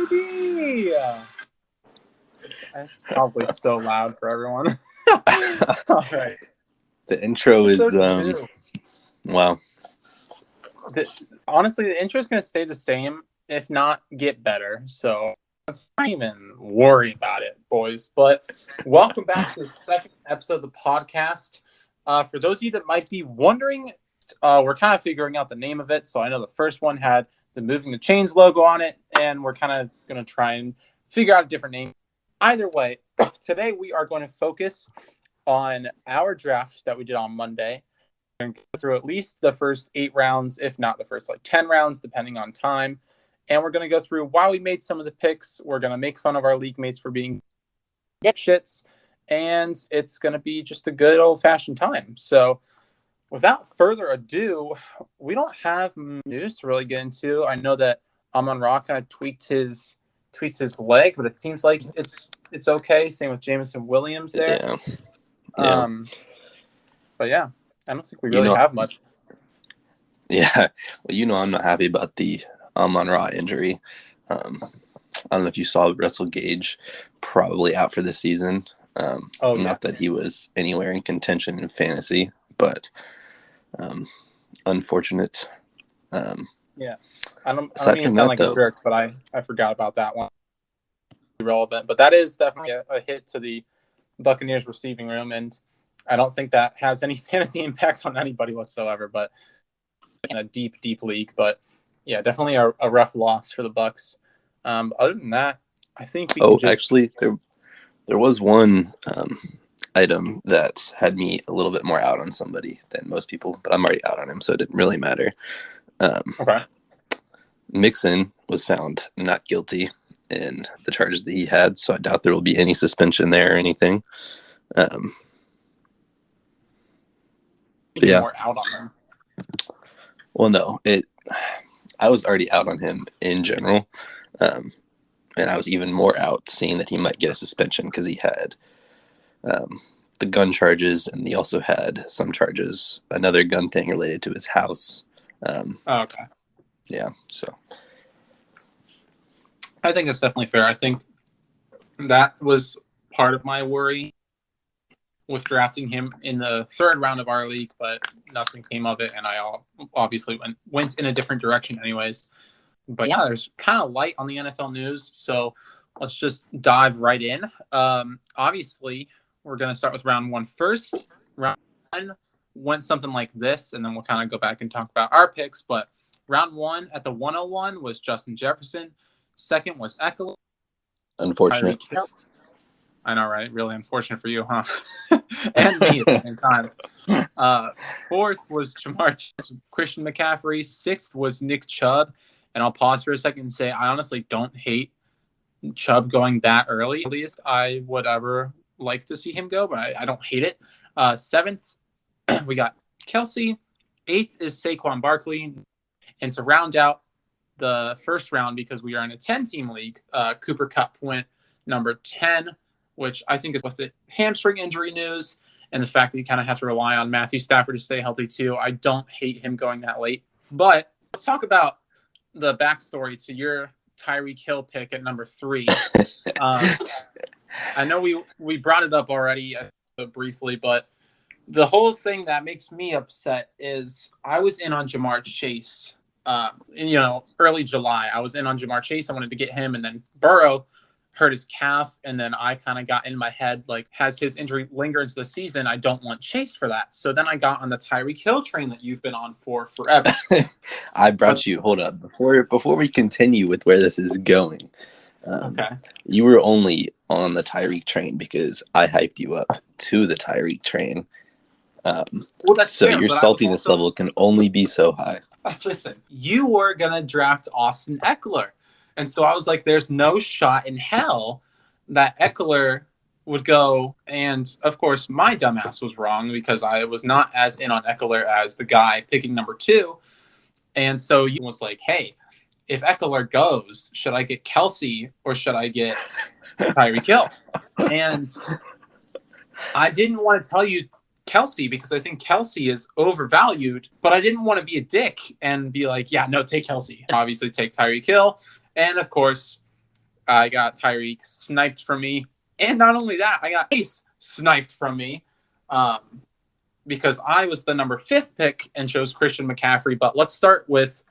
baby! That's probably so loud for everyone. All right. The intro is wow. Honestly, the intro is going to stay the same, if not get better. So let's not even worry about it, boys. But welcome back to the second episode of the podcast. For those of you that might be wondering, we're kind of figuring out the name of it. So I know the first one had the Moving the Chains logo on it, and we're kind of going to try and figure out a different name. Either way, today we are going to focus on our draft that we did on Monday. We're going to go through at least the first 8 rounds, if not the first 10 rounds, depending on time. And we're going to go through why we made some of the picks. We're going to make fun of our league mates for being dipshits. And it's going to be just a good old-fashioned time. So without further ado, we don't have news to really get into. I know that Amon-Ra kind of tweaked his leg, but it seems like it's okay. Same with Jameson Williams there. Yeah. But yeah, I don't think we really have much. Yeah. Well, I'm not happy about the Amon-Ra injury. I don't know if you saw Russell Gage probably out for the season. Not that he was anywhere in contention in fantasy, but unfortunate. Yeah. I don't mean to sound like a jerk, but I forgot about that one. Relevant, but that is definitely a hit to the Buccaneers receiving room, and I don't think that has any fantasy impact on anybody whatsoever, but in a deep league. But yeah, definitely a rough loss for the Bucs. Other than that, I think we can actually there was one item that had me a little bit more out on somebody than most people, but I'm already out on him, so it didn't really matter. Okay. Mixon was found not guilty in the charges that he had, so I doubt there will be any suspension there or anything. More out on him. Well, no, I was already out on him in general, and I was even more out seeing that he might get a suspension because he had the gun charges, and he also had some charges, another gun thing related to his house. Okay. Yeah, so I think that's definitely fair. I think that was part of my worry with drafting him in the third round of our league, but nothing came of it, and I obviously went in a different direction anyways. But yeah, there's kind of light on the NFL news, so let's just dive right in. Obviously, we're going to start with round 1 first. Round 1 went something like this, and then we'll kind of go back and talk about our picks. But round 1 at the 101 was Justin Jefferson. Second was Ekeler. Unfortunate. I know, right? Really unfortunate for you, huh? And me at the same time. Fourth was Jamar Chase, Christian McCaffrey. Sixth was Nick Chubb. And I'll pause for a second and say I honestly don't hate Chubb going that early. At least I would ever like to see him go, but I don't hate it. Seventh, we got Kelsey. Eighth is Saquon Barkley. And to round out the first round, because we are in a 10-team league, Cooper Kupp went number 10, which I think is with the hamstring injury news and the fact that you kind of have to rely on Matthew Stafford to stay healthy too. I don't hate him going that late. But let's talk about the backstory to your Tyreek Hill pick at number 3. I know we brought it up already briefly, but the whole thing that makes me upset is I was in on Jamar Chase. Early July, I was in on Jamar Chase. I wanted to get him, and then Burrow hurt his calf, and then I kind of got in my head, has his injury lingered into the season, I don't want Chase for that. So then I got on the Tyreek Hill train that you've been on for forever. I brought you, hold up, before we continue with where this is going. Okay. You were only on the Tyreek train because I hyped you up to the Tyreek train. That's so fair, your saltiness level can only be so high. Listen, you were going to draft Austin Ekeler. And so I was like, there's no shot in hell that Ekeler would go. And, of course, my dumbass was wrong because I was not as in on Ekeler as the guy picking number 2. And so you was like, hey, if Ekeler goes, should I get Kelsey or should I get Tyreek Hill? And I didn't want to tell you Kelsey because I think Kelsey is overvalued, but I didn't want to be a dick and be like, yeah, no, take Kelsey. Obviously take Tyreek Hill. And of course, I got Tyreek sniped from me. And not only that, I got Ace sniped from me because I was the number 5th pick and chose Christian McCaffrey. But let's start with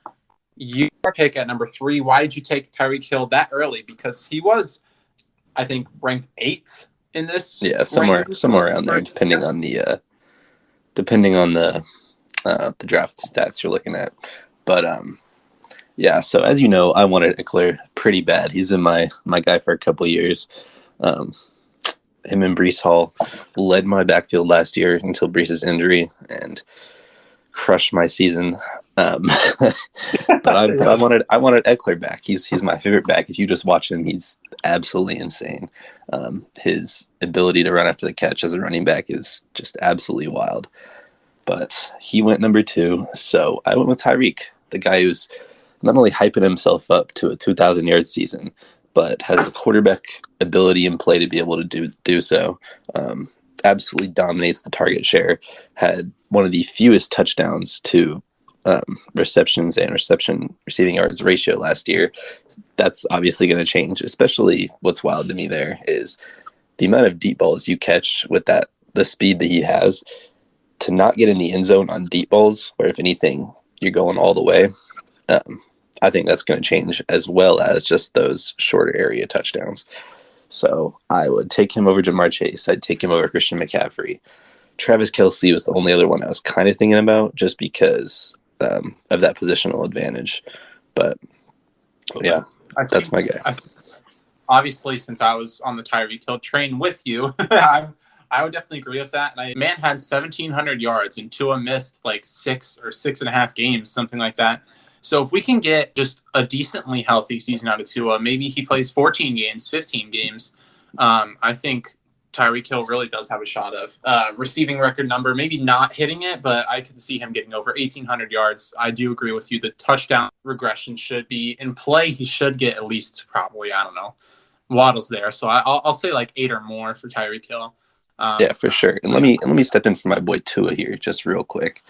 your pick at number 3. Why did you take Tyreek Hill that early? Because he was, I think, ranked 8th in this. Yeah, somewhere around there, depending on the draft stats you're looking at. But yeah, so as you know, I wanted Eckler pretty bad. He's been my guy for a couple of years. Him and Breece Hall led my backfield last year until Breece's injury and crushed my season. But I wanted Eckler back. He's my favorite back. If you just watch him, he's absolutely insane. His ability to run after the catch as a running back is just absolutely wild. But he went number 2, so I went with Tyreek, the guy who's not only hyping himself up to a 2,000-yard season, but has the quarterback ability in play to be able to do so. Absolutely dominates the target share. Had one of the fewest touchdowns to receptions and receiving yards ratio last year. That's obviously going to change, especially what's wild to me there is the amount of deep balls you catch with the speed that he has to not get in the end zone on deep balls, where if anything, you're going all the way. I think that's going to change, as well as just those shorter area touchdowns. So I would take him over Ja'Marr Chase. I'd take him over Christian McCaffrey. Travis Kelce was the only other one I was kind of thinking about, just because of that positional advantage. But yeah, that's my guy. Obviously, since I was on the Tyreek Hill train with you, I would definitely agree with that. And man had 1,700 yards, and Tua missed like 6 or 6.5 games, something like that. So if we can get just a decently healthy season out of Tua, maybe he plays 14 games, 15 games. I think Tyreek Hill really does have a shot of receiving record number, maybe not hitting it, but I could see him getting over 1,800 yards. I do agree with you. The touchdown regression should be in play. He should get at least probably, I don't know, Waddle's there. So I'll say like 8 or more for Tyreek Hill. Yeah, for sure. And let me step in for my boy Tua here, just real quick.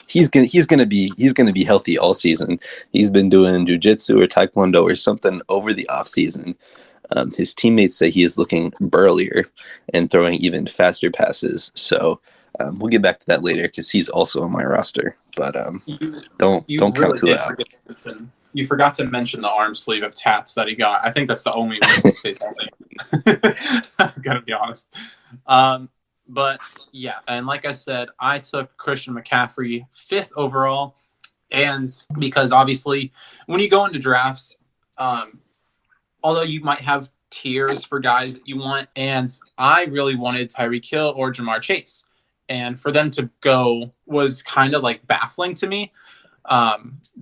He's gonna be healthy all season. He's been doing jiu-jitsu or taekwondo or something over the off season. His teammates say he is looking burlier and throwing even faster passes. So we'll get back to that later because he's also on my roster. But don't count Tua out. You forgot to mention the arm sleeve of tats that he got. I think that's the only reason to say something. I've got to be honest. But yeah, and like I said, I took Christian McCaffrey 5th overall. And because obviously when you go into drafts, although you might have tiers for guys that you want, and I really wanted Tyreek Hill or Ja'Marr Chase. And for them to go was kind of like baffling to me.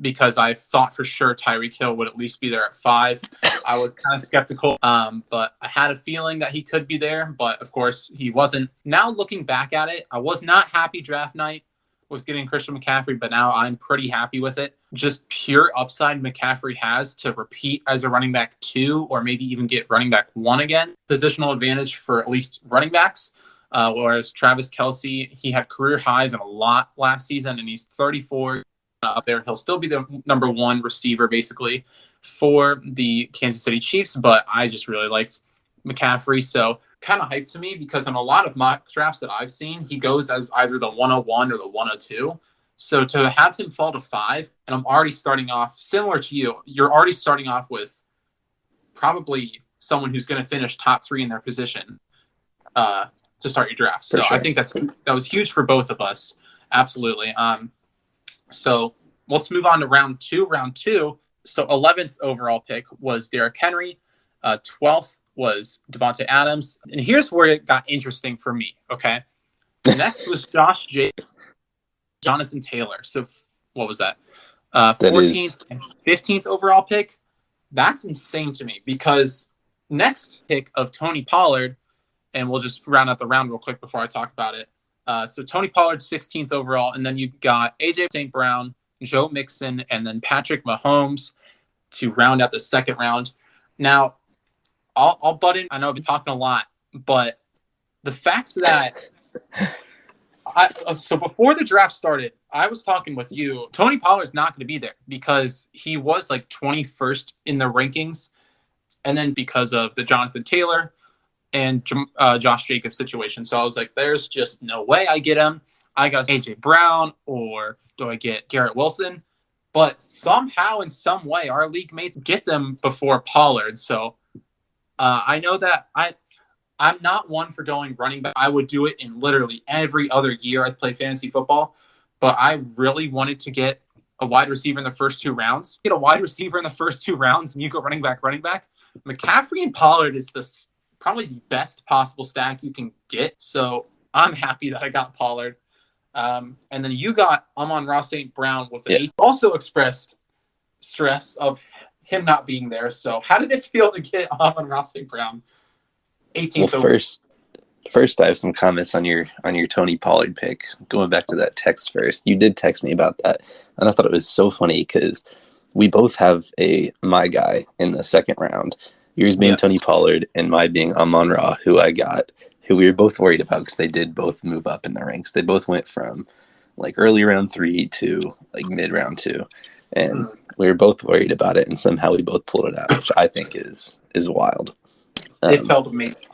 Because I thought for sure Tyreek Hill would at least be there at 5. I was kind of skeptical, but I had a feeling that he could be there, but of course he wasn't. Now looking back at it, I was not happy draft night with getting Christian McCaffrey, but now I'm pretty happy with it. Just pure upside McCaffrey has to repeat as a running back 2 or maybe even get running back 1 again. Positional advantage for at least running backs. Whereas Travis Kelce, he had career highs in a lot last season, and he's 34 up there. He'll still be the number 1 receiver basically for the Kansas City Chiefs, but I just really liked McCaffrey. So kind of hyped to me because in a lot of mock drafts that I've seen, he goes as either the 101 or the 102. So to have him fall to 5, and I'm already starting off similar to you, you're already starting off with probably someone who's going to finish top 3 in their position to start your draft. So sure. I think that was huge for both of us. Absolutely. So let's move on to round 2. Round 2. So 11th overall pick was Derrick Henry. 12th was Devontae Adams. And here's where it got interesting for me. Okay. Next was Josh Jacobs, Jonathan Taylor. So what was that? 14th and 15th overall pick. That's insane to me because next pick of Tony Pollard, and we'll just round out the round real quick before I talk about it. So Tony Pollard, 16th overall, and then you got A.J. St. Brown, Joe Mixon, and then Patrick Mahomes to round out the second round. Now, I'll butt in. I know I've been talking a lot, but the fact that so before the draft started, I was talking with you. Tony Pollard's not going to be there because he was like 21st in the rankings And then because of the Jonathan Taylor and Josh Jacobs situation. So I was like, there's just no way I get him. I got A.J. Brown, or do I get Garrett Wilson? But somehow, in some way, our league mates get them before Pollard. So I know that I'm not one for going running back. I would do it in literally every other year I play fantasy football. But I really wanted to get a wide receiver in the first 2 rounds. Get a wide receiver in the first 2 rounds, and you go running back. McCaffrey and Pollard is probably the best possible stack you can get. So I'm happy that I got Pollard. And then you got Amon-Ra St. Brown with an 8. Also expressed stress of him not being there. So how did it feel to get Amon-Ra St. Brown 18th? Well, first I have some comments on your Tony Pollard pick. Going back to that text first, you did text me about that, and I thought it was so funny because we both have my guy in the second round. Yours being Tony Pollard and my being Amon-Ra, who we were both worried about because they did both move up in the ranks. They both went from like early round 3 to like mid round 2, and we were both worried about it. And somehow we both pulled it out, which I think is wild. It felt amazing.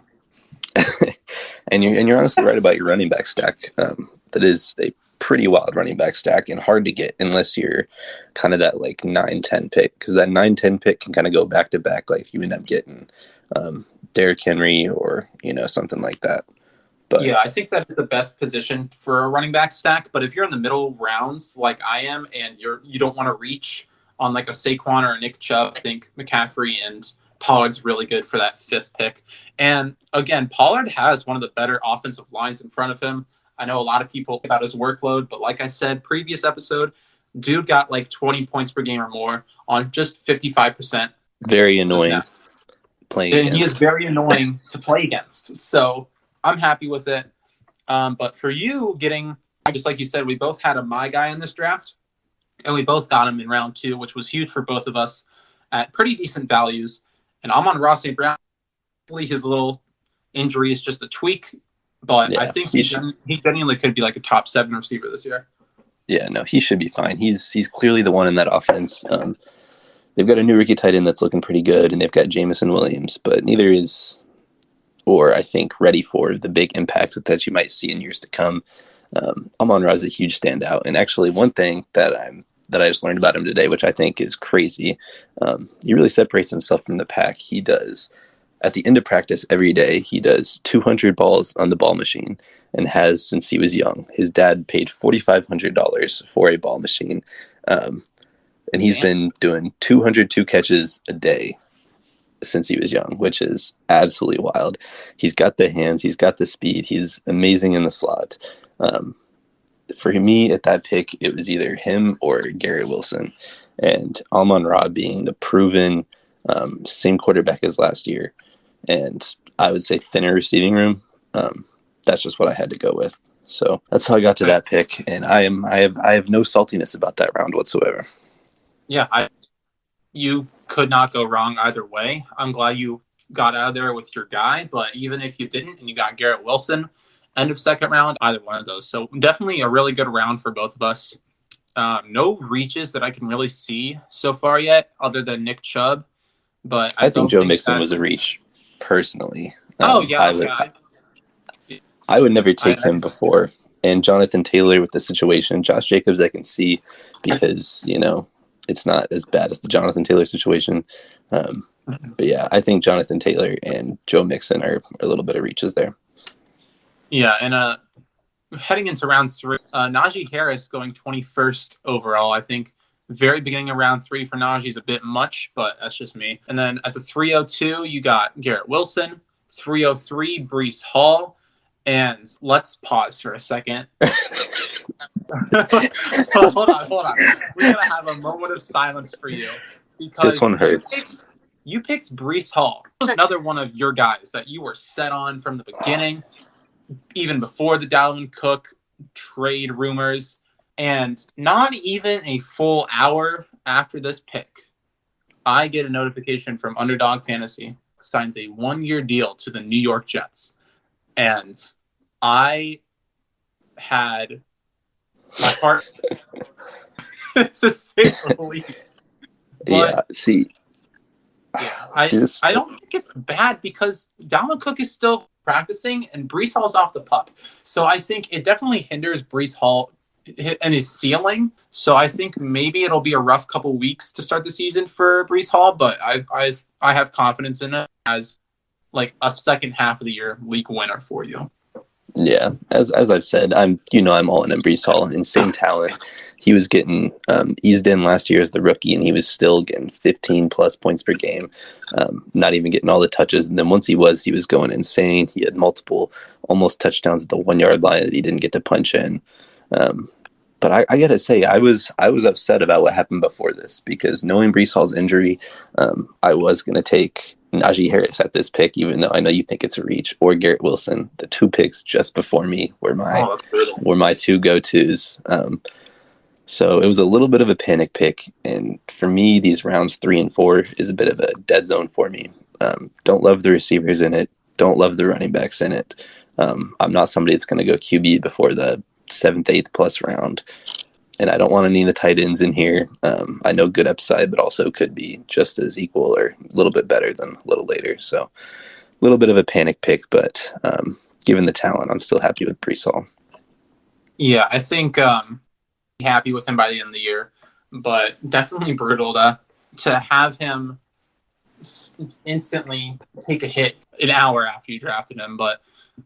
and you're honestly right about your running back stack. That is a pretty wild running back stack and hard to get unless you're kind of that like 9-10 pick, because that 9-10 pick can kind of go back to back. Like if you end up getting Derrick Henry or something like that. But yeah, I think that is the best position for a running back stack. But if you're in the middle rounds like I am, and you don't want to reach on like a Saquon or a Nick Chubb, I think McCaffrey and Pollard's really good for that 5th pick. And again, Pollard has one of the better offensive lines in front of him. I know a lot of people about his workload, but like I said, previous episode, dude got like 20 points per game or more on just 55%. Very annoying playing against. And he is very annoying to play against. So I'm happy with it. But for you getting, just like you said, we both had my guy in this draft, and we both got him in round 2, which was huge for both of us at pretty decent values. And Amon-Ra St. Brown, his little injury is just a tweak, but I think he genuinely could be like a top 7 receiver this year. Yeah, no, he should be fine. He's clearly the one in that offense. They've got a new rookie tight end that's looking pretty good, and they've got Jameson Williams, but neither is, or I think, ready for the big impact that you might see in years to come. Amon-Ra is a huge standout, and actually one thing that I just learned about him today, which I think is crazy. He really separates himself from the pack. He does, at the end of practice every day, he does 200 balls on the ball machine, and has since he was young. His dad paid $4,500 for a ball machine, and he's been doing 202 catches a day since he was young, which is absolutely wild. He's got the hands, he's got the speed, he's amazing in the slot. For me at that pick, it was either him or Garrett Wilson, and Amon-Ra being the proven same quarterback as last year, and I would say thinner receiving room. That's just what I had to go with. So that's how I got to that pick, and I have no saltiness about that round whatsoever. Yeah, you could not go wrong either way. I'm glad you got out of there with your guy, but even if you didn't and you got Garrett Wilson, end of second round, either one of those. So definitely a really good round for both of us. No reaches that I can really see so far yet, other than Nick Chubb. But I think Joe Mixon was a reach, personally. I would never take him before. And Jonathan Taylor with the situation, Josh Jacobs, I can see because it's not as bad as the Jonathan Taylor situation. But yeah, I think Jonathan Taylor and Joe Mixon are a little bit of reaches there. Yeah, and heading into round 3, Najee Harris going 21st overall. I think very beginning of round 3 for Najee is a bit much, but that's just me. And then at the 302, you got Garrett Wilson. 303, Breece Hall. And let's pause for a second. Hold on. We're going to have a moment of silence for you. Because this one hurts. You picked Breece Hall. It was another one of your guys that you were set on from the beginning, even before the Dalvin Cook trade rumors. And not even a full hour after this pick, I get a notification from Underdog Fantasy, signs a 1-year deal to the New York Jets. And I had my heart to say the least. Yeah, see, Yeah, I don't think it's bad because Dalvin Cook is still practicing and Brees Hall's off the pup. So I think it definitely hinders Brees Hall and his ceiling. So I think maybe it'll be a rough couple weeks to start the season for Brees Hall, but I have confidence in it as like a second half of the year league winner for you. Yeah, as I've said, I'm all in on Brees Hall. Insane talent. He was getting eased in last year as the rookie, and he was still getting 15 plus points per game, not even getting all the touches. And then once he was going insane. He had multiple almost touchdowns at the 1 yard line that he didn't get to punch in. But I gotta say, I was upset about what happened before this because knowing Brees Hall's injury, I was gonna take Najee Harris at this pick, even though I know you think it's a reach, or Garrett Wilson. The two picks just before me were my two go-tos. So it was a little bit of a panic pick, and for me, these rounds 3 and 4 is a bit of a dead zone for me. Don't love the receivers in it. Don't love the running backs in it. I'm not somebody that's going to go QB before the 7th, 8th plus round. And I don't want any of the tight ends in here. I know good upside, but also could be just as equal or a little bit better than a little later. So a little bit of a panic pick, but given the talent, I'm still happy with Brees Hall. Yeah, I think happy with him by the end of the year, but definitely brutal to have him instantly take a hit an hour after you drafted him. But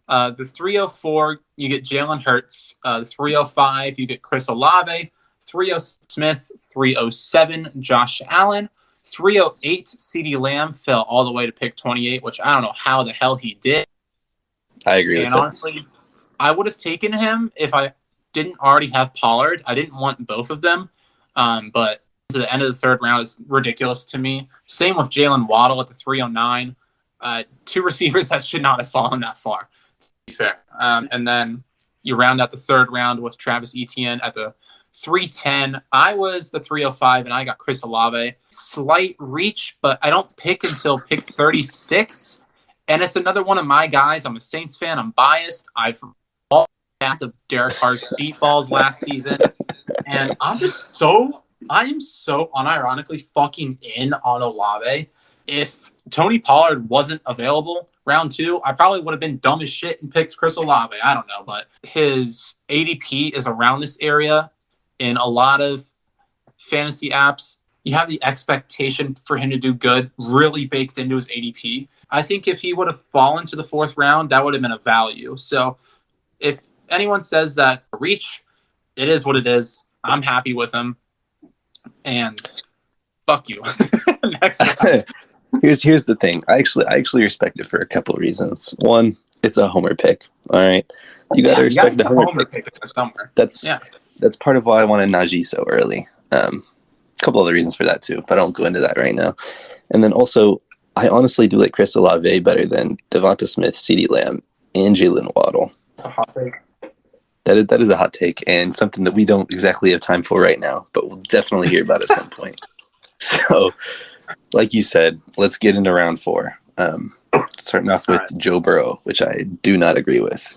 the 304, you get Jalen Hurts. The 305, you get Chris Olave. 306 Smith. 307, Josh Allen. 308, CeeDee Lamb fell all the way to pick 28, which I don't know how the hell he did. I agree with that. And honestly, I would have taken him if I didn't already have Pollard. I didn't want both of them, but to the end of the third round is ridiculous to me. Same with Jalen Waddle at the 309. Two receivers that should not have fallen that far, to be fair. And then you round out the third round with Travis Etienne at the 310. I was the 305, and I got Chris Olave. Slight reach, but I don't pick until pick 36. And it's another one of my guys. I'm a Saints fan. I'm biased. I've all stats of Derek Carr's deep balls last season. And I am so unironically fucking in on Olave. If Tony Pollard wasn't available round 2, I probably would have been dumb as shit and picked Chris Olave. I don't know, but his ADP is around this area in a lot of fantasy apps. You have the expectation for him to do good really baked into his ADP. I think if he would have fallen to the 4th round, that would have been a value. So if anyone says that reach, it is what it is. I'm happy with him. And fuck you. Next guy. Here's the thing. I actually respect it for a couple of reasons. One, it's a homer pick. All right, you got to respect the homer pick somewhere. That's part of why I wanted Najee so early. A couple other reasons for that too, but I don't go into that right now. And then also, I honestly do like Chris Olave better than Devonta Smith, CeeDee Lamb, and Jalen Waddle. That's a hot take. That is a hot take and something that we don't exactly have time for right now, but we'll definitely hear about at some point. So, like you said, let's get into round 4. Starting off with Joe Burrow, which I do not agree with.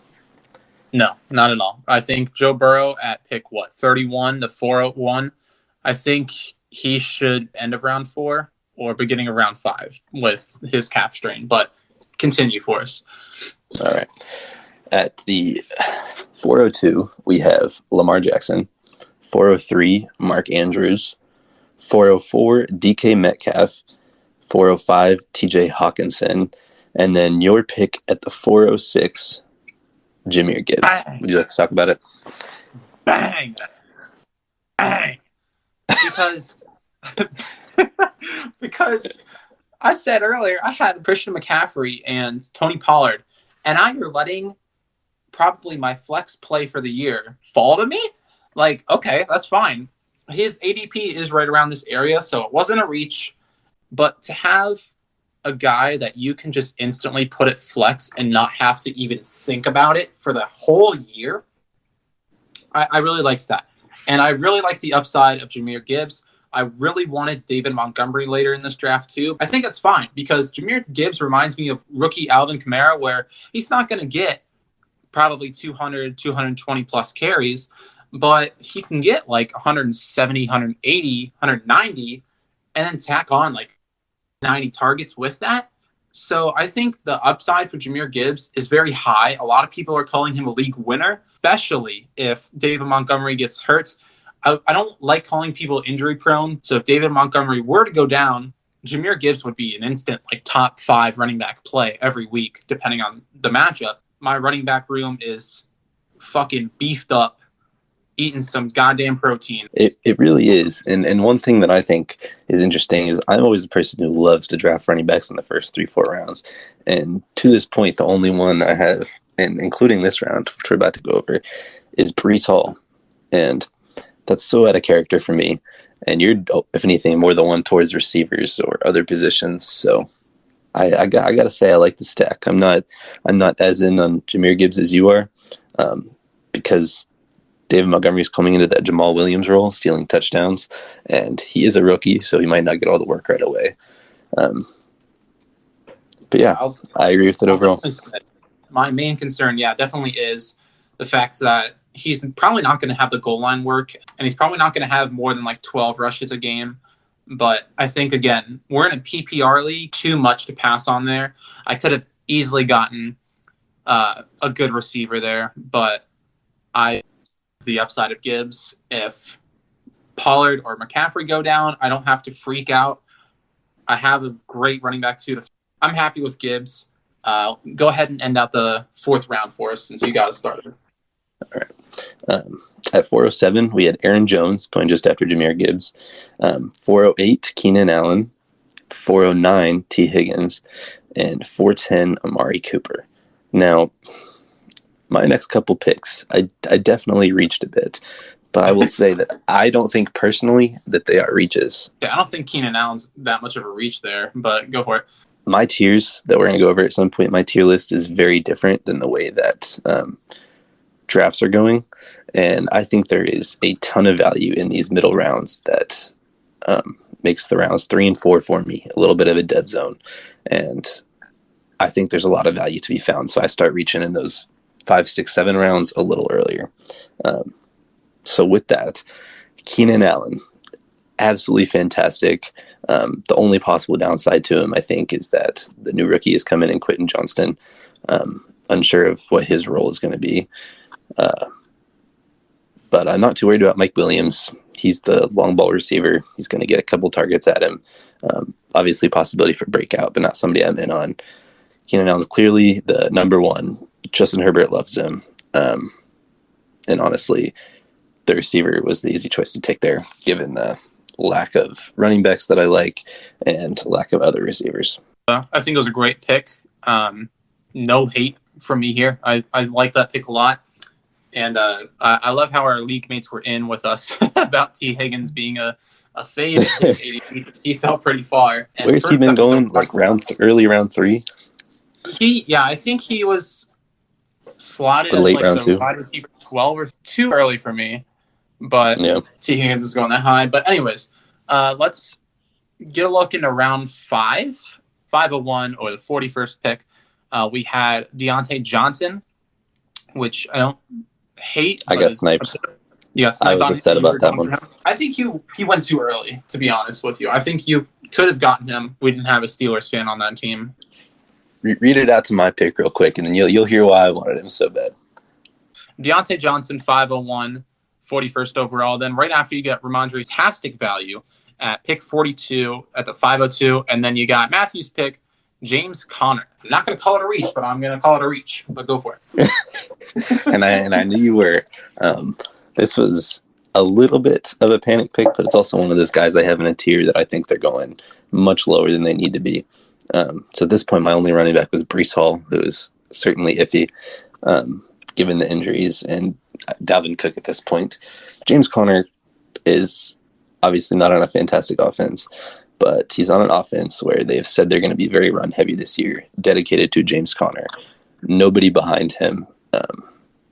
No, not at all. I think Joe Burrow at pick 31 to 401. I think he should end of round 4 or beginning of round 5 with his calf strain. But continue for us. All right. At the 402, we have Lamar Jackson. 403, Mark Andrews. 404, DK Metcalf. 405, TJ Hawkinson. And then your pick at the 406, Jahmyr Gibbs. Bang. Would you like to talk about it? Bang! Bang! Because I said earlier I had Christian McCaffrey and Tony Pollard, and now you're letting probably my flex play for the year fall to me? Like, okay, that's fine. His ADP is right around this area, so it wasn't a reach. But to have a guy that you can just instantly put at flex and not have to even think about it for the whole year, I really liked that. And I really like the upside of Jahmyr Gibbs. I really wanted David Montgomery later in this draft too. I think that's fine because Jahmyr Gibbs reminds me of rookie Alvin Kamara, where he's not going to get probably 200, 220 plus carries, but he can get like 170, 180, 190, and then tack on like 90 targets with that. So I think the upside for Jahmyr Gibbs is very high. A lot of people are calling him a league winner, especially if David Montgomery gets hurt. I don't like calling people injury prone. So if David Montgomery were to go down, Jahmyr Gibbs would be an instant top 5 running back play every week, depending on the matchup. My running back room is fucking beefed up, eating some goddamn protein. It really is. And one thing that I think is interesting is I'm always a person who loves to draft running backs in the first 3-4 rounds. And to this point, the only one I have, and including this round, which we're about to go over, is Breece Hall. And that's so out of character for me. And you're, if anything, more the one towards receivers or other positions. So I got to say I like the stack. I'm not as in on Jahmyr Gibbs as you are, because David Montgomery is coming into that Jamal Williams role, stealing touchdowns, and he is a rookie, so he might not get all the work right away. But yeah, I agree with it overall. My main concern, definitely is the fact that he's probably not going to have the goal line work, and he's probably not going to have more than 12 rushes a game. But I think, again, we're in a PPR league, too much to pass on there. I could have easily gotten a good receiver there, but the upside of Gibbs. If Pollard or McCaffrey go down, I don't have to freak out. I have a great running back too. I'm happy with Gibbs. Go ahead and end out the 4th round for us since you got us started. All right. At 407, we had Aaron Jones going just after Jahmyr Gibbs. 408, Keenan Allen. 409, T. Higgins. And 410, Amari Cooper. Now, my next couple picks, I definitely reached a bit. But I will say that I don't think personally that they are reaches. I don't think Keenan Allen's that much of a reach there, but go for it. My tiers that we're going to go over at some point, my tier list is very different than the way that drafts are going. And I think there is a ton of value in these middle rounds that makes the rounds 3 and 4 for me a little bit of a dead zone. And I think there's a lot of value to be found. So I start reaching in those 5, 6, 7 rounds a little earlier. So with that, Keenan Allen, absolutely fantastic. The only possible downside to him, I think, is that the new rookie is coming in, Quentin Johnston. Unsure of what his role is going to be. But I'm not too worried about Mike Williams. He's the long ball receiver. He's going to get a couple targets at him. Obviously, possibility for breakout, but not somebody I'm in on. Keenan Allen's clearly the number one. Justin Herbert loves him. And honestly, the receiver was the easy choice to take there, given the lack of running backs that I like and lack of other receivers. I think it was a great pick. No hate from me here. I like that pick a lot. And I love how our league mates were in with us about T. Higgins being a fade. He fell pretty far. And where's he been going? Early round 3? I think he was slotted late as round the 2. wide receiver 12 or too early for me. But yeah. T. Higgins is going that high. But anyways, let's get a look into round 5, 501, or the 41st pick. We had Deontay Johnson, which I don't hate. I got sniped. Yeah, I was upset about that one. I think he went too early, to be honest with you. I think you could have gotten him. We didn't have a Steelers fan on that team. Read it out to my pick real quick, and then you'll hear why I wanted him so bad. Deontay Johnson, 501, 41st overall. Then right after you get Ramondre's Hastic value at pick 42 at the 502, and then you got Matthew's pick, James Conner. I'm not going to call it a reach, but I'm going to call it a reach. But go for it. and I knew you were. This was a little bit of a panic pick, but it's also one of those guys I have in a tier that I think they're going much lower than they need to be. So at this point, my only running back was Breece Hall, who is certainly iffy, given the injuries, and Dalvin Cook at this point. James Conner is obviously not on a fantastic offense, but he's on an offense where they've said they're going to be very run heavy this year, dedicated to James Conner. Nobody behind him.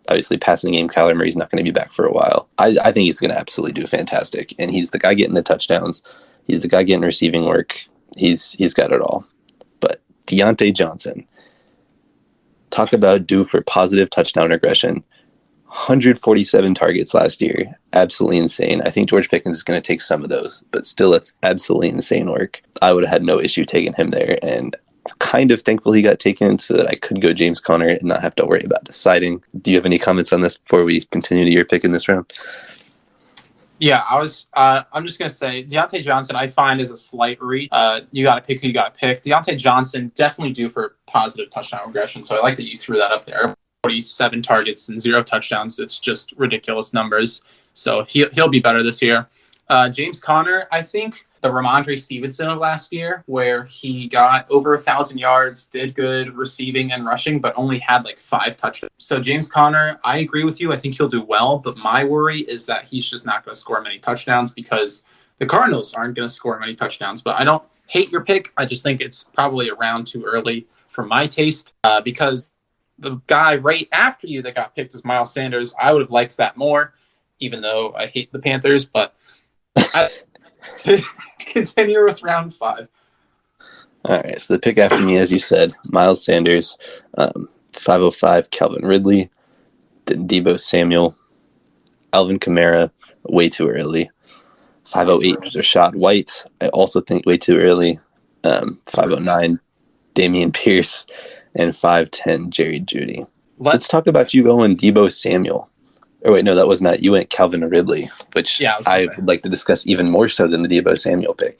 Obviously, passing game, Kyler Murray's not going to be back for a while. I think he's going to absolutely do fantastic, and he's the guy getting the touchdowns. He's the guy getting receiving work. He's got it all. But Deontay Johnson, talk about due for positive touchdown regression. 147 targets last year. Absolutely insane. I think George Pickens is going to take some of those, but still, that's absolutely insane work. I would have had no issue taking him there, and kind of thankful he got taken so that I could go James Conner and not have to worry about deciding. Do you have any comments on this before we continue to your pick in this round? Yeah, I'm just gonna say Deontay Johnson. I find is a slight reach. You got to pick who you got to pick. Deontay Johnson definitely due for positive touchdown regression. So I like that you threw that up there. 47 targets and 0 touchdowns. It's just ridiculous numbers. So he'll be better this year. James Conner, I think the Ramondre Stevenson of last year, where he got over 1,000 yards, did good receiving and rushing, but only had like 5 touchdowns. So James Conner, I agree with you. I think he'll do well, but my worry is that he's just not going to score many touchdowns because the Cardinals aren't going to score many touchdowns. But I don't hate your pick. I just think it's probably a round too early for my taste because the guy right after you that got picked was Miles Sanders. I would have liked that more, even though I hate the Panthers, but I continue with round 5. All right, so the pick after me, as you said, Miles Sanders, 505, Calvin Ridley, then Deebo Samuel, Alvin Kamara, way too early. 508, Rashad White, I also think way too early. 509, Dameon Pierce, and 510, Jerry Jeudy. Let's talk about you going Deebo Samuel. Oh, wait, no, that was not. You went Calvin Ridley, which I would like to discuss even more so than the Deebo Samuel pick.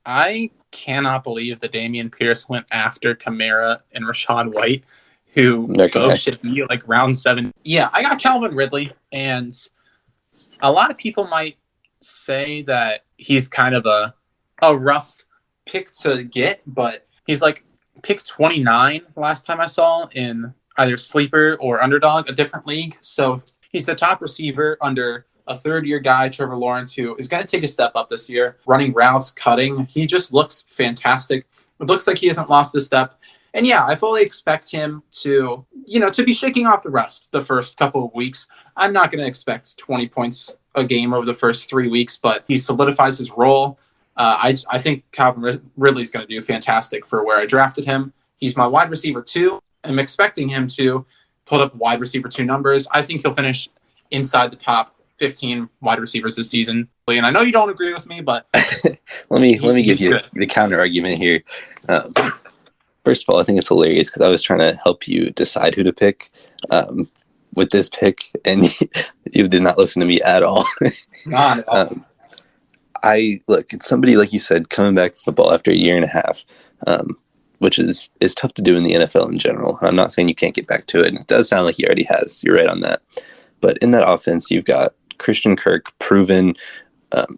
I cannot believe that Dameon Pierce went after Kamara and Rashad White, who both should be like round 7. Yeah, I got Calvin Ridley, and a lot of people might say that he's kind of a rough pick to get, but he's like pick 29 last time I saw in either Sleeper or Underdog, a different league. So he's the top receiver under a third-year guy, Trevor Lawrence, who is going to take a step up this year, running routes, cutting. He just looks fantastic. It looks like he hasn't lost a step. And yeah, I fully expect him to be shaking off the rust the first couple of weeks. I'm not going to expect 20 points a game over the first 3 weeks, but he solidifies his role. I think Calvin Ridley's going to do fantastic for where I drafted him. He's my wide receiver 2. I'm expecting him to put up wide receiver 2 numbers. I think he'll finish inside the top 15 wide receivers this season. And I know you don't agree with me, but let me give you the counter argument here. First of all, I think it's hilarious because I was trying to help you decide who to pick with this pick, and you did not listen to me at all. Not at all. It's somebody, like you said, coming back to football after a year and a half, which is tough to do in the NFL in general. I'm not saying you can't get back to it, and it does sound like he already has. You're right on that. But in that offense, you've got Christian Kirk, proven,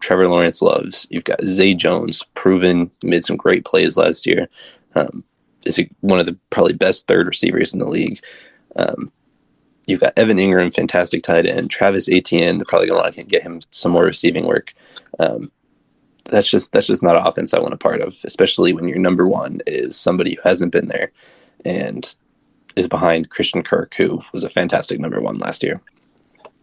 Trevor Lawrence loves. You've got Zay Jones, proven, made some great plays last year. Is one of the probably best third receivers in the league. You've got Evan Ingram, fantastic tight end. Travis Etienne, they're probably going to want to get him some more receiving work. That's just not an offense I want a part of, especially when your number one is somebody who hasn't been there and is behind Christian Kirk, who was a fantastic number 1 last year.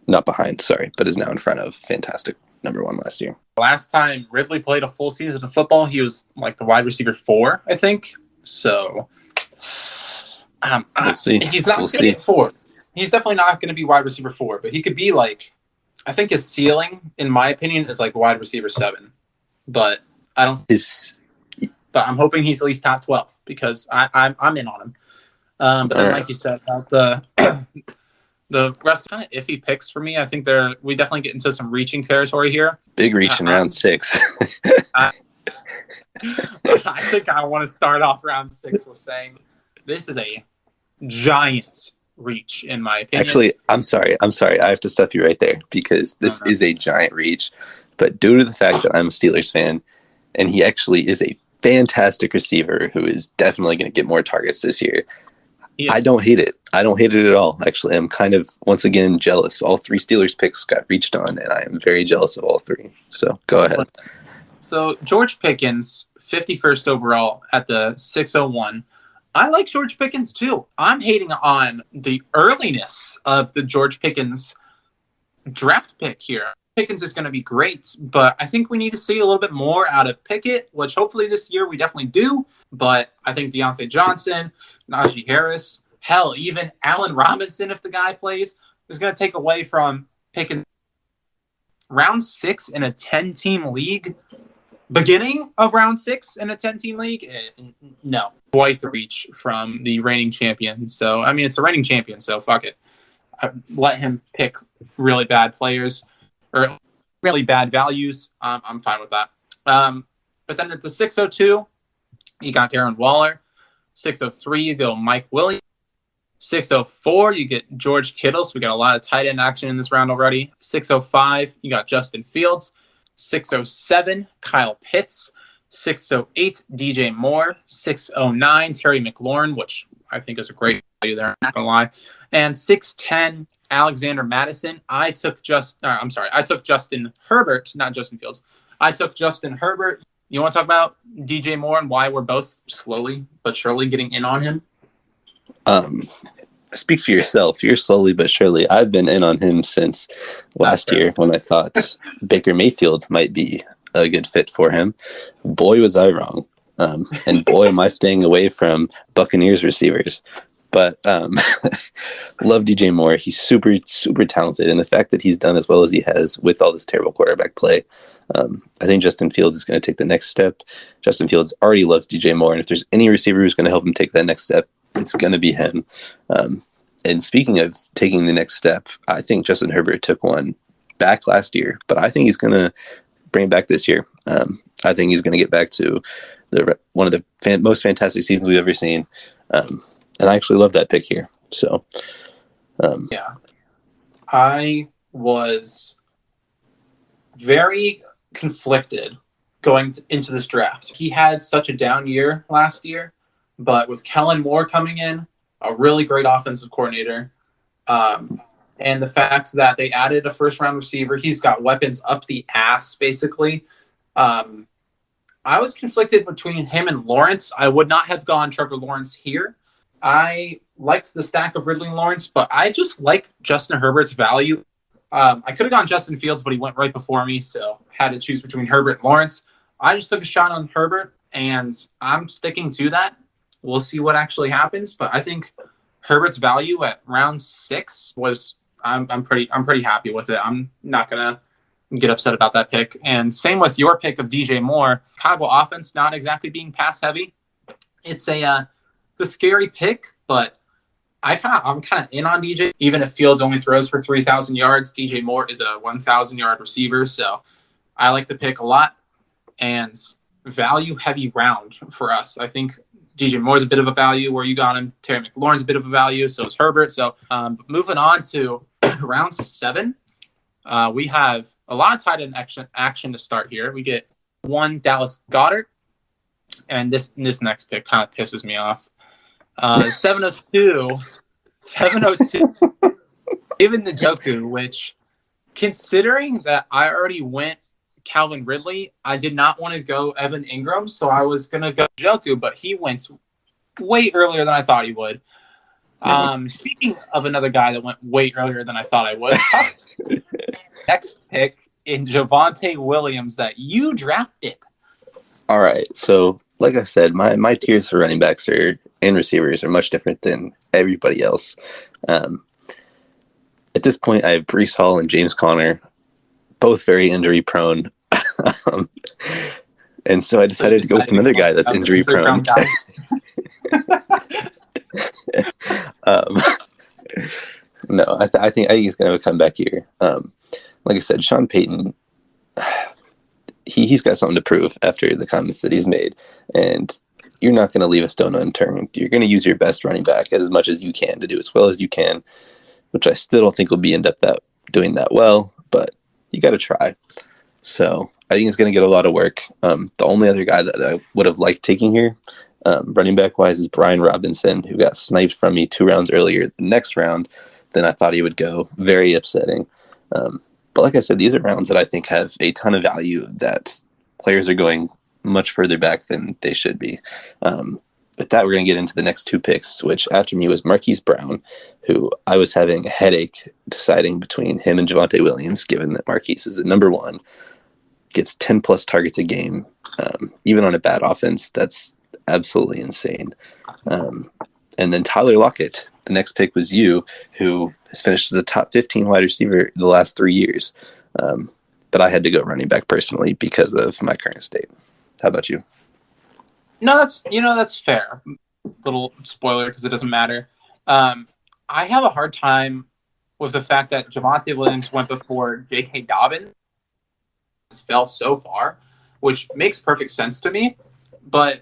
Not behind, sorry, but is now in front of fantastic number 1 last year. Last time Ridley played a full season of football, he was like the wide receiver 4, I think. So we'll see. He's not going to be 4. He's definitely not going to be wide receiver 4, but he could be like, I think his ceiling, in my opinion, is like wide receiver 7. But I don't. But I'm hoping he's at least top 12 because I'm in on him. But then, like you said, about the rest kind of iffy picks for me. I think we definitely get into some reaching territory here. Big reach in round 6. I think I want to start off round 6 with saying this is a giant reach, in my opinion. Actually, I'm sorry. I have to stop you right there because this is a giant reach. But due to the fact that I'm a Steelers fan, and he actually is a fantastic receiver who is definitely going to get more targets this year, I don't hate it. I don't hate it at all. Actually, I'm kind of, once again, jealous. All 3 Steelers picks got reached on, and I am very jealous of all 3. So go ahead. So George Pickens, 51st overall at the 601. I like George Pickens too. I'm hating on the earliness of the George Pickens draft pick here. Pickens is going to be great, but I think we need to see a little bit more out of Pickett, which hopefully this year we definitely do. But I think Deontay Johnson, Najee Harris, hell, even Allen Robinson, if the guy plays, is going to take away from picking round 6 in a 10-team league. Beginning of round 6 in a 10-team league? No. Quite the reach from the reigning champion. So, I mean, it's the reigning champion, so fuck it. Let him pick really bad players or really bad values. I'm fine with that. But then at the 602, you got Darren Waller. 603, you go Mike Williams. 604, you get George Kittle. So we got a lot of tight end action in this round already. 605, you got Justin Fields. 607, Kyle Pitts. 608, DJ Moore. 609, Terry McLaurin, which I think is a great value there, I'm not going to lie. And 610, Alexander Madison. I took Justin Herbert, not Justin Fields. I took Justin Herbert. You want to talk about DJ Moore and why we're both slowly but surely getting in on him? Speak for yourself. You're slowly but surely. I've been in on him since last year when I thought Baker Mayfield might be a good fit for him. Boy, was I wrong. And boy, am I staying away from Buccaneers receivers. But love DJ Moore. He's super, super talented. And the fact that he's done as well as he has with all this terrible quarterback play, I think Justin Fields is going to take the next step. Justin Fields already loves DJ Moore. And if there's any receiver who's going to help him take that next step, it's going to be him. And speaking of taking the next step, I think Justin Herbert took one back last year, but I think he's going to bring it back this year. I think he's going to get back to one of the most fantastic seasons we've ever seen. And I actually love that pick here. So, yeah, I was very conflicted going into this draft. He had such a down year last year, but with Kellen Moore coming in, a really great offensive coordinator, and the fact that they added a first-round receiver, he's got weapons up the ass, basically. I was conflicted between him and Lawrence. I would not have gone Trevor Lawrence here. I liked the stack of Ridley and Lawrence, but I just like Justin Herbert's value. I could have gone Justin Fields, but he went right before me, so had to choose between Herbert and Lawrence. I just took a shot on Herbert, and I'm sticking to that. We'll see what actually happens, but I think Herbert's value at round 6 was I'm pretty happy with it. I'm not gonna get upset about that pick. And same with your pick of DJ Moore. Chicago offense not exactly being pass heavy. It's a scary pick, but I'm kind of in on DJ. Even if Fields only throws for 3,000 yards, DJ Moore is a 1,000-yard receiver, so I like the pick a lot. And value heavy round for us. I think DJ Moore's a bit of a value where you got him. Terry McLaurin's a bit of a value, so is Herbert. So moving on to round 7, we have a lot of tight end action to start here. We get one Dallas Goedert, and this next pick kind of pisses me off. 702, David Njoku, which, considering that I already went Calvin Ridley, I did not want to go Evan Ingram, so I was going to go Njoku, but he went way earlier than I thought he would. Speaking of another guy that went way earlier than I thought I would, next pick in Javonte Williams that you drafted. all right. So, like I said, my tiers for running backs and receivers are much different than everybody else. At this point, I have Breece Hall and James Conner, both very injury prone. And so I decided to go with another guy that's injury prone. No, I think he's going to come back here. Like I said, Sean Payton, he's got something to prove after the comments that he's made, and you're not going to leave a stone unturned. You're going to use your best running back as much as you can to do as well as you can, which I still don't think will end up doing that well, but you got to try. So I think he's going to get a lot of work. The only other guy that I would have liked taking here, running back wise, is Brian Robinson, who got sniped from me 2 rounds earlier. The next round than I thought he would go. Very upsetting. But like I said, these are rounds that I think have a ton of value, that players are going much further back than they should be. With that, we're going to get into the next 2 picks, which after me was Marquise Brown, who I was having a headache deciding between him and Javonte Williams, given that Marquise is at number 1, gets 10-plus targets a game, even on a bad offense. That's absolutely insane. And then Tyler Lockett, the next pick was you, who has finished as a top 15 wide receiver the last 3 years. But I had to go running back personally because of my current state. How about you? No, that's fair. Little spoiler because it doesn't matter. I have a hard time with the fact that Javonte Williams went before J.K. Dobbins fell so far, which makes perfect sense to me. But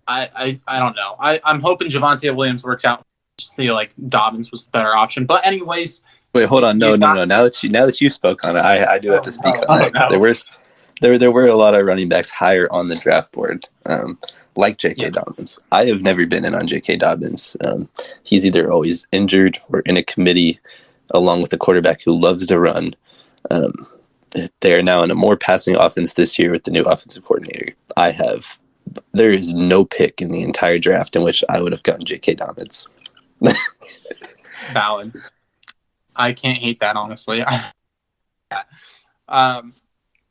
I don't know. I'm hoping Javonte Williams works out. I just feel like Dobbins was the better option. But anyways, wait, hold on. No. Now that you spoke on it, I do have to speak on that. No. There were a lot of running backs higher on the draft board, like J.K. Dobbins. I have never been in on J.K. Dobbins. He's either always injured or in a committee, along with a quarterback who loves to run. They are now in a more passing offense this year with the new offensive coordinator. There is no pick in the entire draft in which I would have gotten J.K. Dobbins. Valid. I can't hate that, honestly.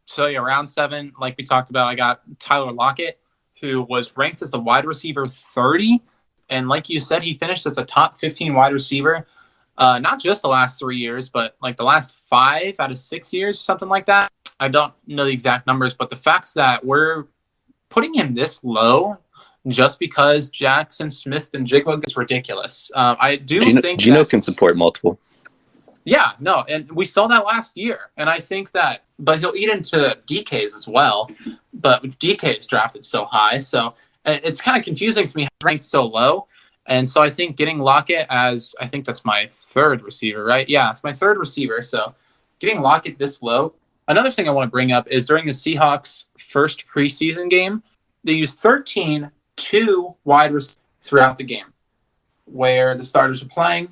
So, yeah, round 7, like we talked about, I got Tyler Lockett, who was ranked as the wide receiver 30. And like you said, he finished as a top 15 wide receiver, not just the last 3 years, but like the last 5 out of 6 years, something like that. I don't know the exact numbers, but the facts that we're putting him this low just because Jackson Smith and Jigba is ridiculous. I do think Geno can support multiple. Yeah, no, and we saw that last year. And I think that, but he'll eat into DK's as well. But DK is drafted so high, so it's kind of confusing to me how he's ranked so low. And so I think getting Lockett as, I think that's my 3rd receiver, right? Yeah, it's my 3rd receiver. So getting Lockett this low. Another thing I want to bring up is during the Seahawks' first preseason game, they used 13 wide receivers throughout the game where the starters were playing.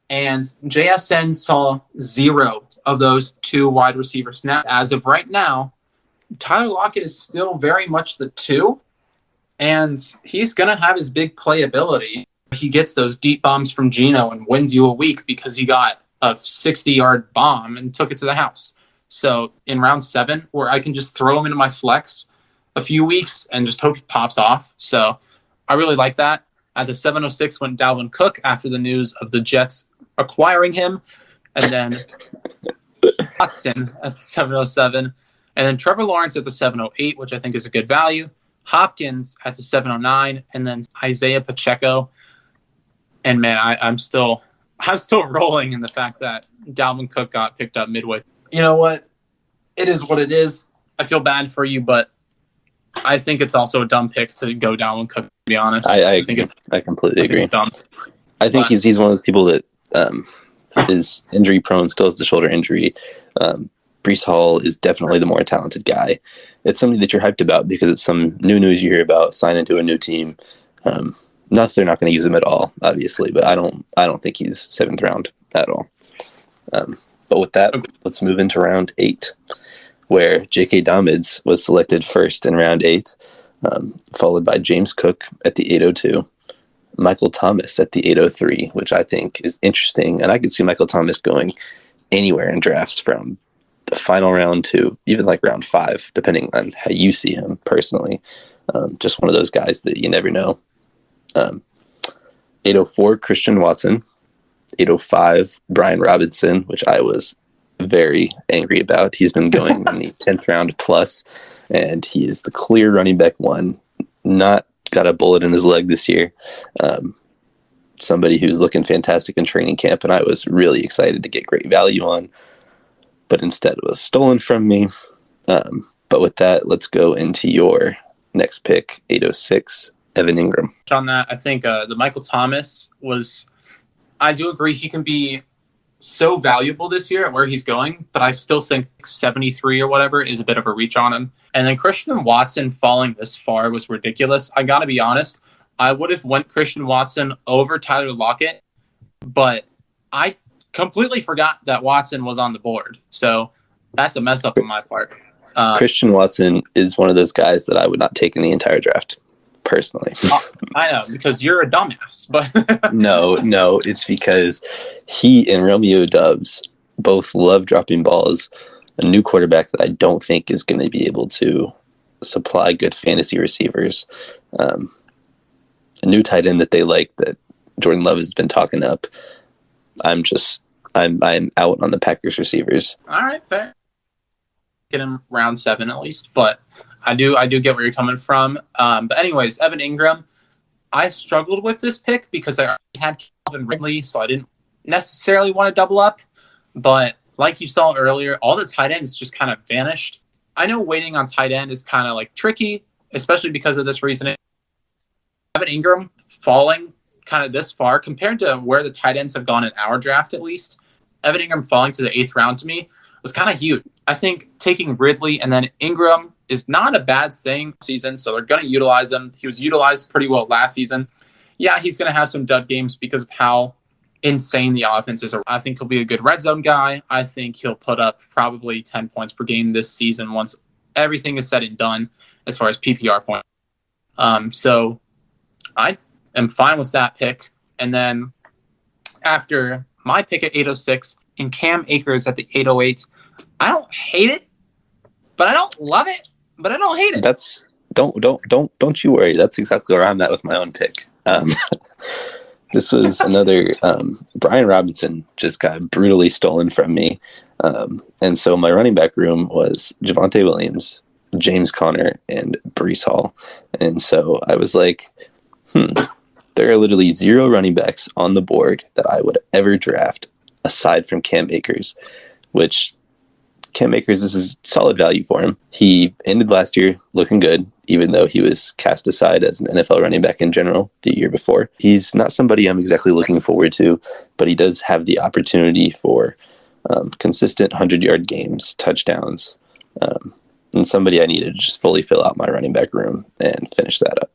And JSN saw 0 of those 2 wide receiver snaps. As of right now, Tyler Lockett is still very much the 2, and he's going to have his big playability. He gets those deep bombs from Geno and wins you a week because he got a 60-yard bomb and took it to the house. So in round 7, where I can just throw him into my flex a few weeks and just hope he pops off. So I really like that. At the 7:06 went Dalvin Cook after the news of the Jets acquiring him. And then Watson at 7:07. And then Trevor Lawrence at the 7:08, which I think is a good value. Hopkins at the 7:09. And then Isaiah Pacheco. And, man, I'm still rolling in the fact that Dalvin Cook got picked up midway. You know what? It is what it is. I feel bad for you, but I think it's also a dumb pick to go Dalvin Cook, to be honest. I completely agree. I think he's one of those people that is injury prone, still has the shoulder injury. Breece Hall is definitely the more talented guy. It's something that you're hyped about because it's some new news you hear about, signing to a new team. Not that they're not going to use him at all, obviously, but I don't think he's 7th round at all. But with that, let's move into round 8, where J.K. Dobbins was selected first in round 8, followed by James Cook at the 8:02, Michael Thomas at the 8:03, which I think is interesting. And I could see Michael Thomas going anywhere in drafts from the final round to even like round 5, depending on how you see him personally. Just one of those guys that you never know. 8:04, Christian Watson. 8:05, Brian Robinson, which I was very angry about. He's been going in the 10th round plus, and he is the clear running back 1. Not got a bullet in his leg this year. Somebody who's looking fantastic in training camp, and I was really excited to get great value on, but instead was stolen from me. But with that, let's go into your next pick, 8:06, Evan Ingram. On that, I think the Michael Thomas was, I do agree he can be so valuable this year at where he's going, but I still think 73 or whatever is a bit of a reach on him. And then Christian Watson falling this far was ridiculous. I got to be honest, I would have went Christian Watson over Tyler Lockett, but I completely forgot that Watson was on the board. So that's a mess up on my part. Christian Watson is one of those guys that I would not take in the entire draft, personally. I know, because you're a dumbass. But No, it's because he and Romeo Doubs both love dropping balls. A new quarterback that I don't think is going to be able to supply good fantasy receivers. A new tight end that they like that Jordan Love has been talking up. I'm just I'm out on the Packers receivers. All right, fair. Get him round 7 at least, but I do get where you're coming from. But anyways, Evan Ingram, I struggled with this pick because I already had Calvin Ridley, so I didn't necessarily want to double up. But like you saw earlier, all the tight ends just kind of vanished. I know waiting on tight end is kind of like tricky, especially because of this reasoning. Evan Ingram falling kind of this far compared to where the tight ends have gone in our draft, at least. Evan Ingram falling to the 8th round to me was kind of huge. I think taking Ridley and then Ingram is not a bad thing season, so they're going to utilize him. He was utilized pretty well last season. Yeah, he's going to have some dud games because of how insane the offense is. I think he'll be a good red zone guy. I think he'll put up probably 10 points per game this season once everything is said and done as far as PPR points. So I am fine with that pick. And then after my pick at 806 and Cam Akers at the 808, I don't hate it, but I don't love it, but I don't hate it. That's don't you worry. That's exactly where I'm at with my own pick. This was another Brian Robinson just got brutally stolen from me. And so my running back room was Javonte Williams, James Conner, and Breece Hall. And so I was like, there are literally 0 running backs on the board that I would ever draft aside from Cam Akers, which Cam Akers, this is solid value for him. He ended last year looking good, even though he was cast aside as an NFL running back in general the year before. He's not somebody I'm exactly looking forward to, but he does have the opportunity for consistent 100-yard games, touchdowns, and somebody I needed to just fully fill out my running back room and finish that up.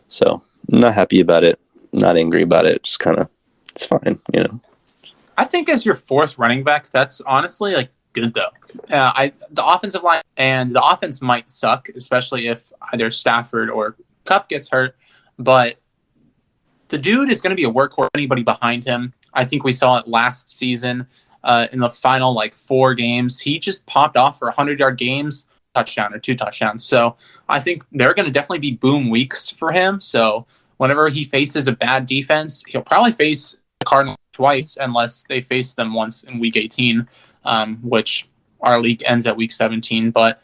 So I'm not happy about it, not angry about it, just kind of, it's fine, you know. I think as your 4th running back, that's honestly like good though. The offensive line and the offense might suck, especially if either Stafford or Kupp gets hurt. But the dude is going to be a workhorse. Anybody behind him, I think we saw it last season in the final 4 games. He just popped off for 100-yard games, touchdown or 2 touchdowns. So I think they're going to definitely be boom weeks for him. So whenever he faces a bad defense, he'll probably face the Cardinals twice unless they face them once in week 18. Which our league ends at week 17. But,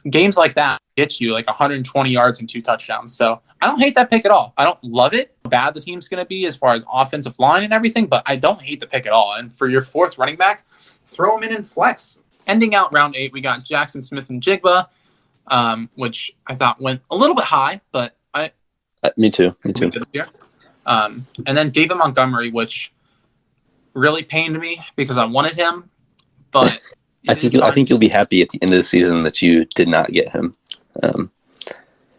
games like that get you 120 yards and 2 touchdowns. So I don't hate that pick at all. I don't love it, how bad the team's going to be as far as offensive line and everything, but I don't hate the pick at all. And for your 4th running back, throw him in flex. Ending out round 8, we got Jackson Smith and Jigba, which I thought went a little bit high, but Me too. And then David Montgomery, which really pained me because I wanted him, but I think you'll be happy at the end of the season that you did not get him.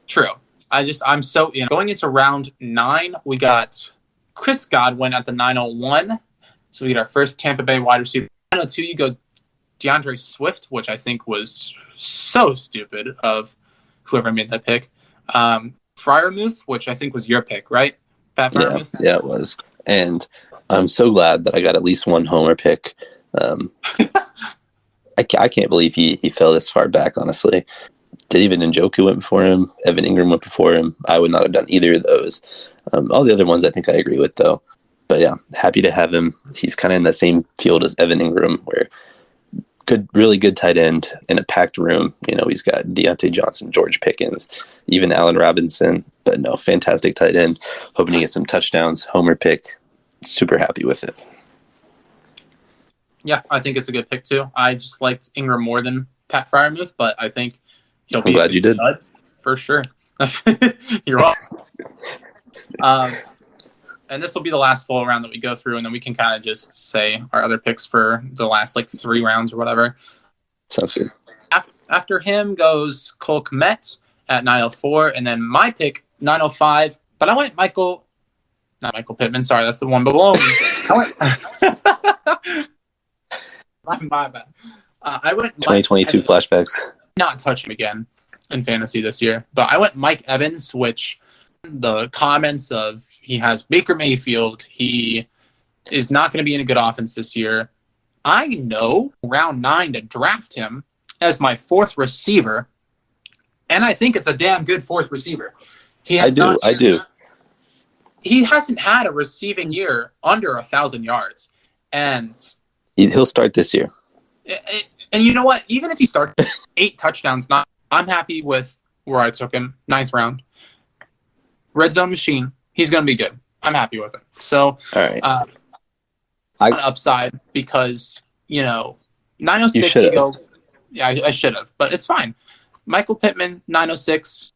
True. I'm so going into round 9. We got Chris Godwin at the 901, so we get our first Tampa Bay wide receiver. 902, you go DeAndre Swift, which I think was so stupid of whoever made that pick. Freiermuth, which I think was your pick, right? Pat Freiermuth? Yeah, it was. And I'm so glad that I got at least one homer pick. I can't believe he fell this far back, honestly. David Njoku went before him. Evan Ingram went before him. I would not have done either of those. All the other ones I think I agree with, though. But yeah, happy to have him. He's kind of in the same field as Evan Ingram, where really good tight end in a packed room. He's got Deontay Johnson, George Pickens, even Allen Robinson. But no, fantastic tight end. Hoping to get some touchdowns. Homer pick. Super happy with it. Yeah, I think it's a good pick too. I just liked Ingram more than Pat Freiermuth, but I think he'll be glad you did. For sure. You're welcome. And this will be the last full round that we go through, and then we can kind of just say our other picks for the last 3 rounds or whatever. Sounds good. After him goes Cole Kmet at 904, and then my pick 905. But I went not Michael Pittman. Sorry, that's the one below me. My bad. I went 2022 flashbacks. Not touch him again in fantasy this year, but I went Mike Evans, which the comments of he has Baker Mayfield, he is not going to be in a good offense this year. I know round 9 to draft him as my 4th receiver, and I think it's a damn good 4th receiver. I do. He hasn't had a receiving year under 1,000 yards. And He'll start this year. And you know what? Even if he starts 8 touchdowns, I'm happy with where I took him, 9th round. Red zone machine. He's going to be good. I'm happy with it. So, all right. An upside because, 906 you go. Yeah, I should have, but it's fine. Michael Pittman, 906,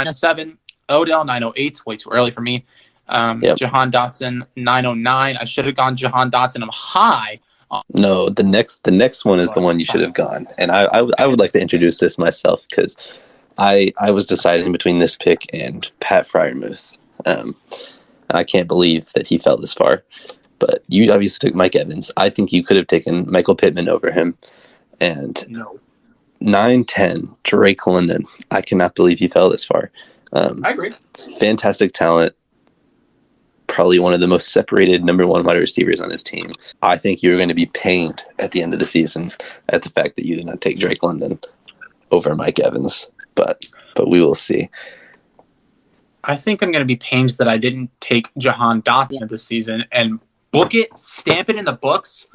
907. Odell, 908. Way too early for me. Jahan Dotson, 909. I should have gone Jahan Dotson. I'm high. No, the next one is the one you should have gone. And I would like to introduce this myself because I was deciding between this pick and Pat Freiermuth. I can't believe that he fell this far. But you obviously took Mike Evans. I think you could have taken Michael Pittman over him. And 9-10, Drake London. I cannot believe he fell this far. I agree. Fantastic talent. Probably one of the most separated number 1 wide receivers on his team. I think you're going to be pained at the end of the season at the fact that you did not take Drake London over Mike Evans. But we will see. I think I'm going to be pained that I didn't take Jahan Dotson this season and book it, stamp it in the books.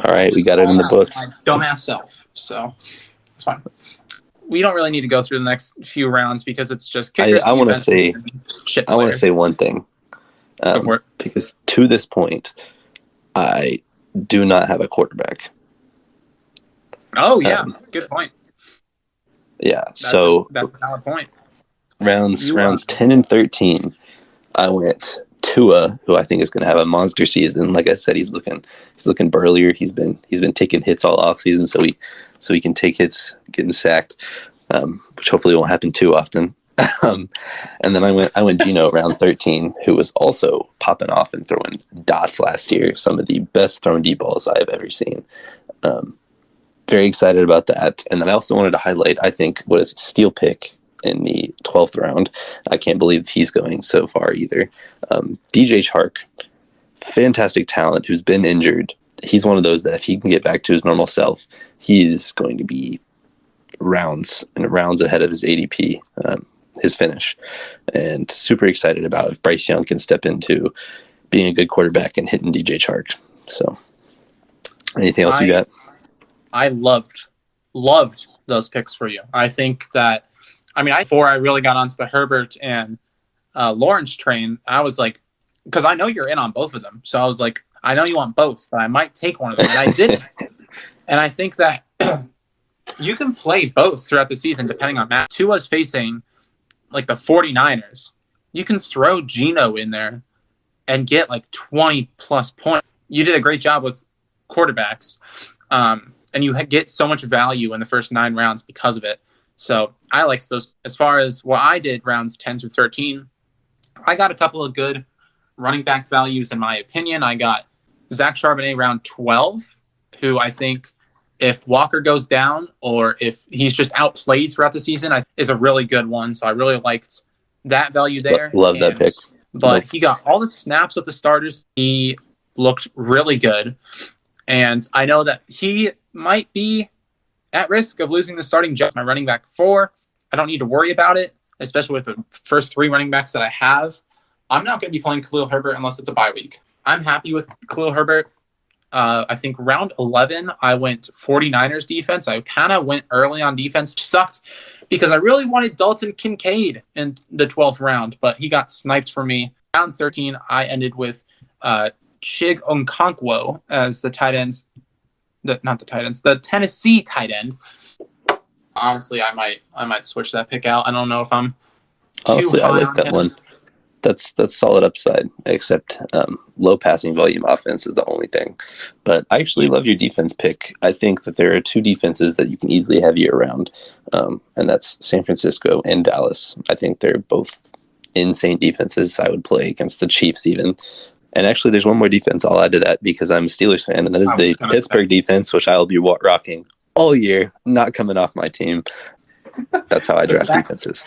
All right, we got it in the books. My dumbass self. So it's fine. We don't really need to go through the next few rounds because it's just kickers. I want to say one thing. Because to this point, I do not have a quarterback. Oh, yeah. Good point. Yeah. That's a valid point. Rounds 10 and 13, I went Tua, who I think is going to have a monster season. Like I said, he's looking burlier. He's been taking hits all off season, so he can take hits getting sacked, which hopefully won't happen too often. And then I went Geno round 13, who was also popping off and throwing dots last year. Some of the best thrown deep balls I have ever seen. Very excited about that. And then I also wanted to highlight, I think, steal pick in the 12th round. I can't believe he's going so far either. DJ Chark, fantastic talent who's been injured. He's one of those that if he can get back to his normal self, he's going to be rounds ahead of his ADP, his finish. And super excited about if Bryce Young can step into being a good quarterback and hitting DJ Chark. So anything else you got? I loved those picks for you. I think that, before I really got onto the Herbert and Lawrence train, I was like, because I know you're in on both of them. So I was like, I know you want both, but I might take one of them. And I didn't. And I think that you can play both throughout the season, depending on match. Tua's facing like the 49ers. You can throw Geno in there and get like 20 plus points. You did a great job with quarterbacks. And you get so much value in the first 9 rounds because of it. So I liked those. As far as what I did, rounds 10 through 13, I got a couple of good running back values in my opinion. I got Zach Charbonnet round 12, who I think if Walker goes down or if he's just outplayed throughout the season, is a really good one. So I really liked that value there. Love that pick. But he got all the snaps with the starters. He looked really good. And I know that he might be at risk of losing the starting job. My running back 4, I don't need to worry about it, especially with the first 3 running backs that I have. I'm not going to be playing Khalil Herbert unless it's a bye week. I'm happy with Khalil Herbert. I think round 11, I went 49ers defense. I kind of went early on defense. Sucked because I really wanted Dalton Kincaid in the 12th round, but he got sniped for me. Round 13, I ended with Chig Okonkwo as the tight ends. The Tennessee tight end. Honestly, I might switch that pick out. I don't know if I'm honestly, I like that one. That's solid upside, except low passing volume offense is the only thing. But I actually love your defense pick. I think that there are 2 defenses that you can easily have year round, and that's San Francisco and Dallas. I think they're both insane defenses. I would play against the Chiefs even. And actually, there's one more defense I'll add to that because I'm a Steelers fan, and that is the Pittsburgh defense, which I'll be rocking all year, not coming off my team. That's how I draft defenses.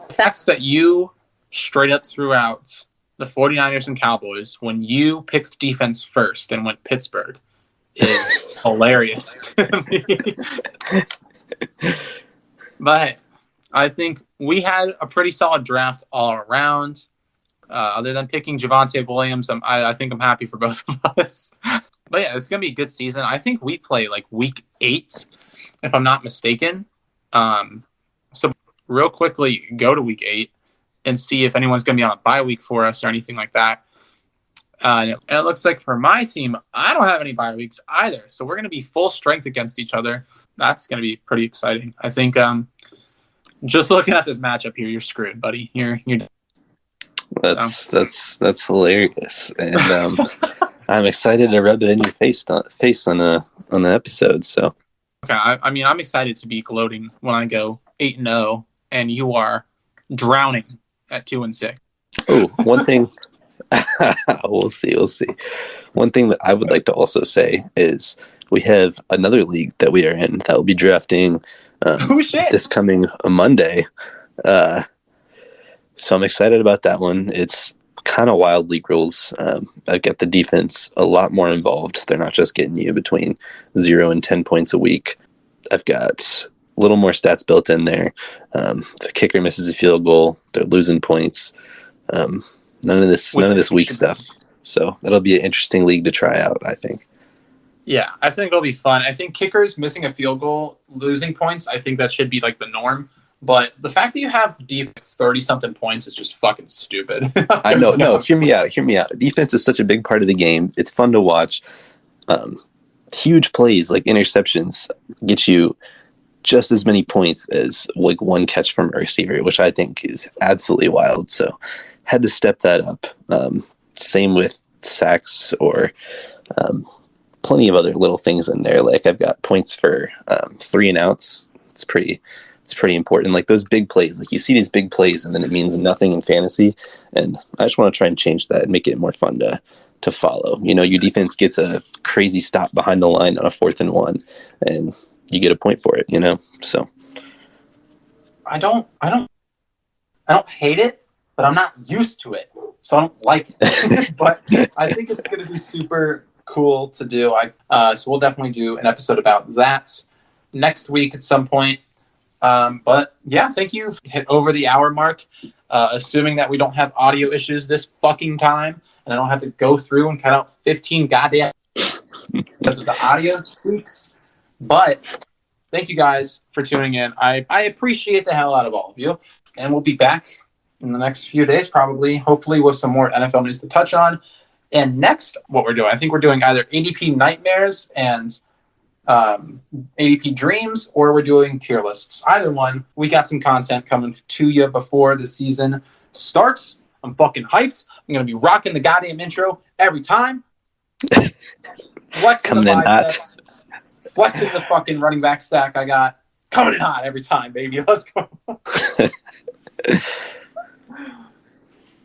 The fact that you straight up threw out the 49ers and Cowboys when you picked defense first and went Pittsburgh is hilarious. But I think we had a pretty solid draft all around. Other than picking Javonte Williams, I think I'm happy for both of us. But yeah, it's going to be a good season. I think we play like week 8, if I'm not mistaken. So real quickly, go to week 8 and see if anyone's going to be on a bye week for us or anything like that. And it looks like for my team, I don't have any bye weeks either. So we're going to be full strength against each other. That's going to be pretty exciting. I think just looking at this matchup here, you're screwed, buddy. You're That's hilarious, and I'm excited to rub it in your face on the episode. So, okay, I mean, I'm excited to be gloating when I go 8-0, and you are drowning at 2-6. Oh, one thing. We'll see. One thing that I would like to also say is we have another league that we are in that will be drafting this coming Monday. So I'm excited about that one. It's kind of wild league rules. I've got the defense a lot more involved. They're not just getting you between 0 and 10 points a week. I've got a little more stats built in there. If a kicker misses a field goal, they're losing points. None of this weak stuff. So that'll be an interesting league to try out, I think. Yeah, I think it'll be fun. I think kickers missing a field goal, losing points, I think that should be like the norm. But the fact that you have defense 30-something points is just fucking stupid. I know. No, hear me out. Defense is such a big part of the game. It's fun to watch. Huge plays like interceptions get you just as many points as like one catch from a receiver, which I think is absolutely wild. So had to step that up. Same with sacks or plenty of other little things in there. Like I've got points for 3 and outs. It's pretty important. Like those big plays, like you see these big plays and then it means nothing in fantasy. And I just want to try and change that and make it more fun to follow. You know, your defense gets a crazy stop behind the line on a 4th and 1 and you get a point for it, you know? So I don't hate it, but I'm not used to it. So I don't like it. But I think it's going to be super cool to do. So we'll definitely do an episode about that next week at some point. But yeah, thank you. Hit over the hour mark, assuming that we don't have audio issues this fucking time, and I don't have to go through and cut out 15 goddamn because of the audio tweaks. But thank you guys for tuning in. I appreciate the hell out of all of you, and we'll be back in the next few days, probably, hopefully with some more NFL news to touch on. And next, what we're doing, I think we're doing either ADP Nightmares and ADP Dreams, or we're doing tier lists. Either one. We got some content coming to you before the season starts. I'm fucking hyped. I'm going to be rocking the goddamn intro every time. Flexing coming in hot. Flexing the fucking running back stack I got. Coming in hot every time, baby. Let's go.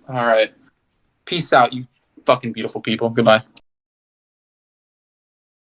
All right. Peace out, you fucking beautiful people. Goodbye.